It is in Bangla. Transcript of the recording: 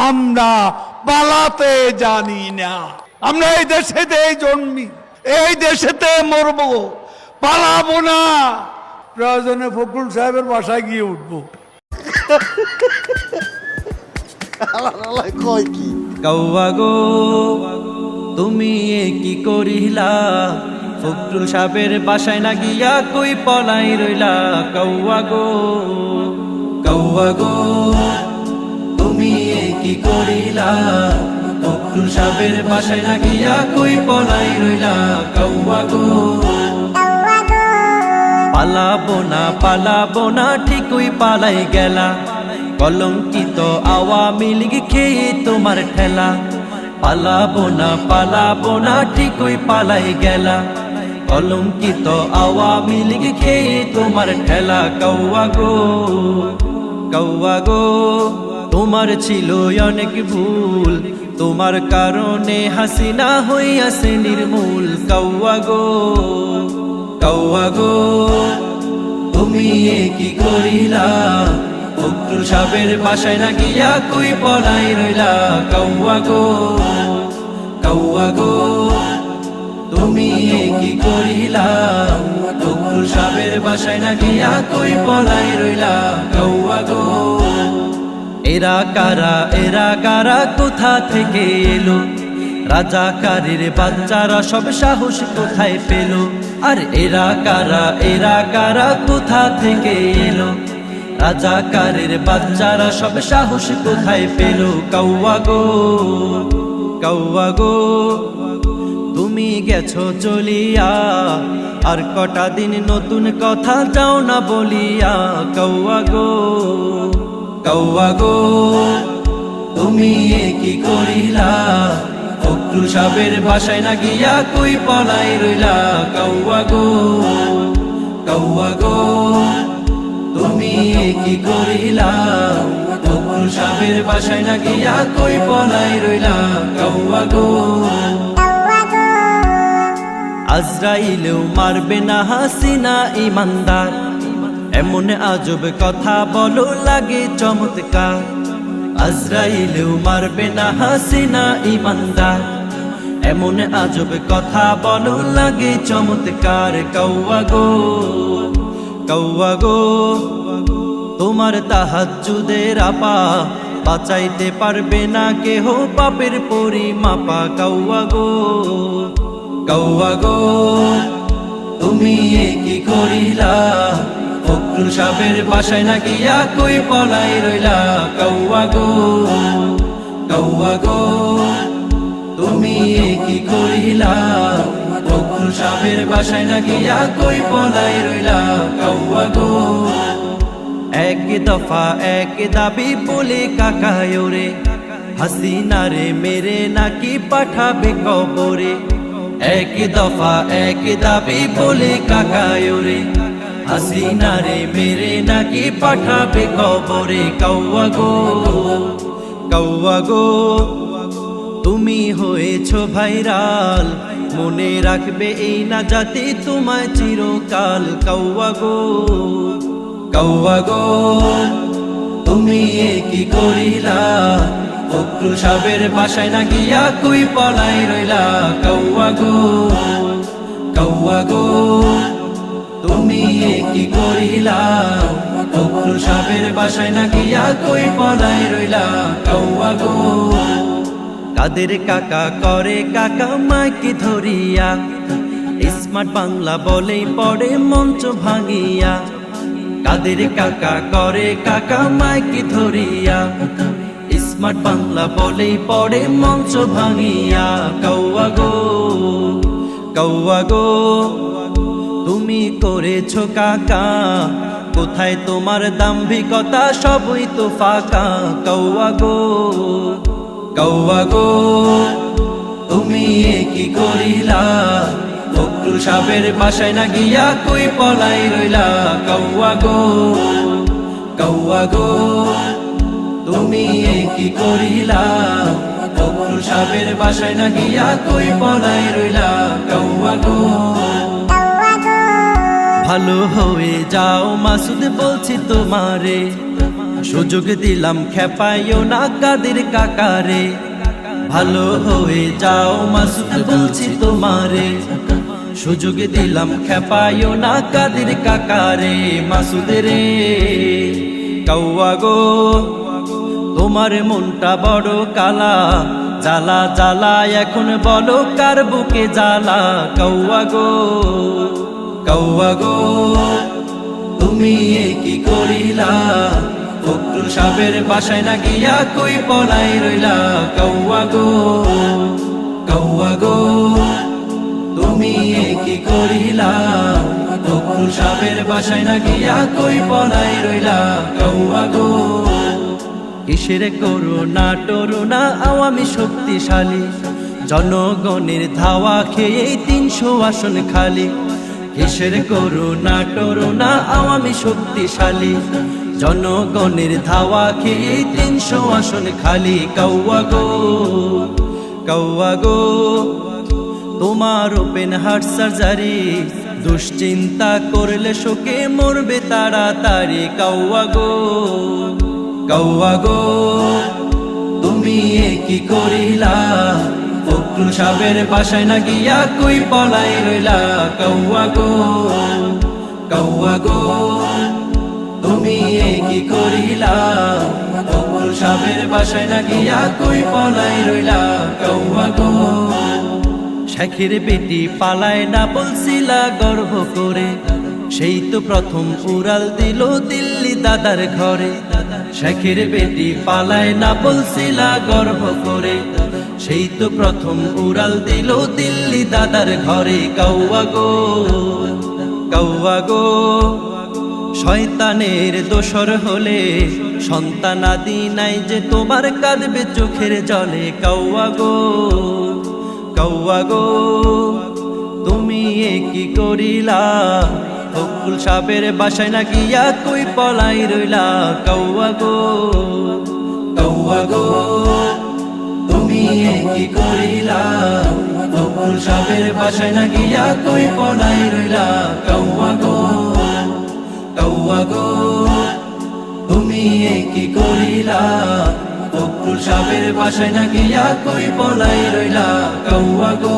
আমরা পালাতে জানি না। আমরা এই দেশেতেই জন্মি, এই দেশেতে মরব, পালাবো না। প্রয়োজনে ফখরুল সাহেবের বাসায় গিয়ে উঠবো। কয় কি কৌয়া গো তুমি এ কি করিলা, ফখরুল সাহেবের বাসায় না গিয়া কই পলাই রইলা। কৌয়া গো তুমি এ কি করিলা, ফখরুল সাহেবের বাসায় না গিয়া কই পলাই রইলা। কৌয়া গো পালাবো না ঠিকই পালাই গেলা, কলঙ্কিত আওয়ামী লীগ খেয়ে তোমার ঠেলা। পালাবো না ঠিকই পালাই গেলা, কলঙ্কিত আওয়ামী লীগ খেয়ে তোমার ঠেলা। কৌয়া গো তোমার ছিল অনেক ভুল, তোমার কারণে হাসিনা হইয়াছে নির্মূল। কৌয়া গো তুমি এ কি করিলা, ফখরুল সাহেবের বাসায় না গিয়া কই পলাই রইলা। কৌয়া গো তুমি এ কি করিলা, ফখরুল সাহেবের বাসায় না গিয়া কই পলাই রইলা। কৌয়া গো এরা কারা কোথা থেকে এলো, রাজাকারের বাচ্চারা সব সাহস কোথায় পেল। আর এরা কারা কোথা থেকে এলো, রাজাকারের বাচ্চারা সব সাহস কোথায় পেল। কৌয়া গো তুমি গেছো চলিয়া, আর কটা দিন নতুন কথা যাও না বলিয়া। কৌয়া গো তুমি এ কি করিলা, ফখরুল সাহেবের বাসায় না গিয়া কই পলাই রইলা। কৌয়া গো তুমি এ কি করিলা, ফখরুল সাহেবের বাসায় না গিয়া কই পলাই রইলা। কৌয়া গো আজরাইলেও মারবে না হাসিনা ইমানদার, এমন আজব কথা বলো লাগে চমৎকার। আজরাইলেও মারবে না হাসিনা ইমানদার, এমন আজব কথা বলো লাগে চমৎকার। কৌয়া গো তোমার তাহাজ্জুদের আপা, বাঁচাইতে পারবে না কেহ পাপের পরিমাপা। কৌয়া গো তুমি এ কি করিলা, ফখরুল সাহেবের বাসায় না গিয়া কই পলাই রইলা। কৌয়া গো তুমি এ কি করিলা, ফখরুল সাহেবের বাসায় না গিয়া কই পলাই রইলা। কৌয়া গো এক দফা এক দাবি বলে কাকায় রে, হাসিনা রে মেরে নাকি পাঠাবে কবরে। এক দফা এক দাবি বলে কাকায় রে, হাসিনা রে মেরে নাকি পাঠাবে কবরে। কৌয়া গো তুমি হয়েছো ভাইরাল, মনে রাখবে এই না জাতি তোমায় চিরকাল। কৌয়া গো তুমি এ কি করিলা, ফখরুল সাহেবের বাসায় না গিয়া কই পলাই রইলা। কৌয়া গো তুমি এ কি করিলা, ফখরুল সাহেবের বাসায় না গিয়া কই পলাই রইলা। কৌয়া গো কাদের কাকা করে কাকা মাইকে ধরিয়া, স্মার্ট বাংলা বলেই পড়ে মঞ্চ ভাঙিয়া। কাদের কাকা করে কাকা মাইকে ধরিয়া, স্মার্ট বাংলা বলেই পড়ে মঞ্চ ভাঙিয়া। কৌয়া গো তুমি করেছো কাকা, কোথায় তোমার দাম্ভিকতা, সবই তো ফাঁকা। কৌয়া গো তুমি এ কি করিলা, ফখরুল সাহেবের বাসায় না গিয়া কই পলাই রইলা। কৌয়া গো তুমি এ কি করিলা, ফখরুল সাহেবের বাসায় না গিয়া কই পলাই রইলা। কৌয়া গো ভালো হয়ে যাও মাসুদ বলছি তোমারে, সুযোগ দিলাম খেপাইও না কাদের কাকারে। ভালো হয়ে যাও মাসুদ বলছি তোমারে, সুযোগ দিলাম খেপাইও না কাদের কাকারে। মাসুদ রে কাউয়া গো, তোমার মনটা বড় কালা, জ্বালা জ্বালা এখন বলো কার বুকে জ্বালা। কাউয়া গো, কাউয়া গো, তুমি এ কি করিলা, ফখরুল সাহেবের বাসায় না গিয়া কই পলাই রইলা। কাউয়া গো, কাউয়া গো, তুমি এ কি করিলা, ফখরুল সাহেবের বাসায় না গিয়া কই পলাই রইলা। কাউয়া গো, কিসের করুণা টরুণা আওয়ামী শক্তিশালী, জনগণের ধাওয়া খেয়ে 300 আসন খালি। কিসের করুণা টরুণা আওয়ামী শক্তিশালী, জনগণের ধাওয়া খেয়ে 300 আসন খালি। কাউয়া গো, কাউয়া গো, তোমার ওপেন হার্ট সার্জারি, দুশ্চিন্তা করলে শোকে মরবে তাড়াতাড়ি। কাউয়া গো, কাউয়া গো, তুমি এ কি করিলা, ফখরুল সাহেবের বাসায় না গিয়া কই পলাই রইলা। কাউয়া গো, কাউয়া গো, তুমি এ কি করিলা, ফখরুল সাহেবের বাসায় না গিয়া কই পলাই রইলা। কাউয়া গো, শেখের বেটি পালায় না বলছিলা গর্ব করে, সেই তো প্রথম উড়াল দিল দিল্লি দাদার ঘরে। শেখের বেটি পালায় না বলছিলা গর্ব করে, সেই তো প্রথম উড়াল দিল দিল্লি দাদার ঘরে। কাউয়া গো, কাউয়া গো, শয়তানের দোসর হলে সন্তানাদি নাই যে তোমার কাঁদবে চোখের জলে। কাউয়া গো, কাউয়া গো, তুমি এ কি করিলা, ফখরুল সাহেবের বাসায় না গিয়া কই পলাই রইলা। কাউয়া গো, কাউয়া গো, তুমি এ কি করিলা, ফখরুল সাহেবের বাসায় না গিয়া কই পলাই রইলা। কাউয়া গো, কাউয়া গো, তুমি এ কি করিলা, ফখরুল সাহেবের বাসায় না গিয়া কই পলাই রইলা। কাউয়া গো।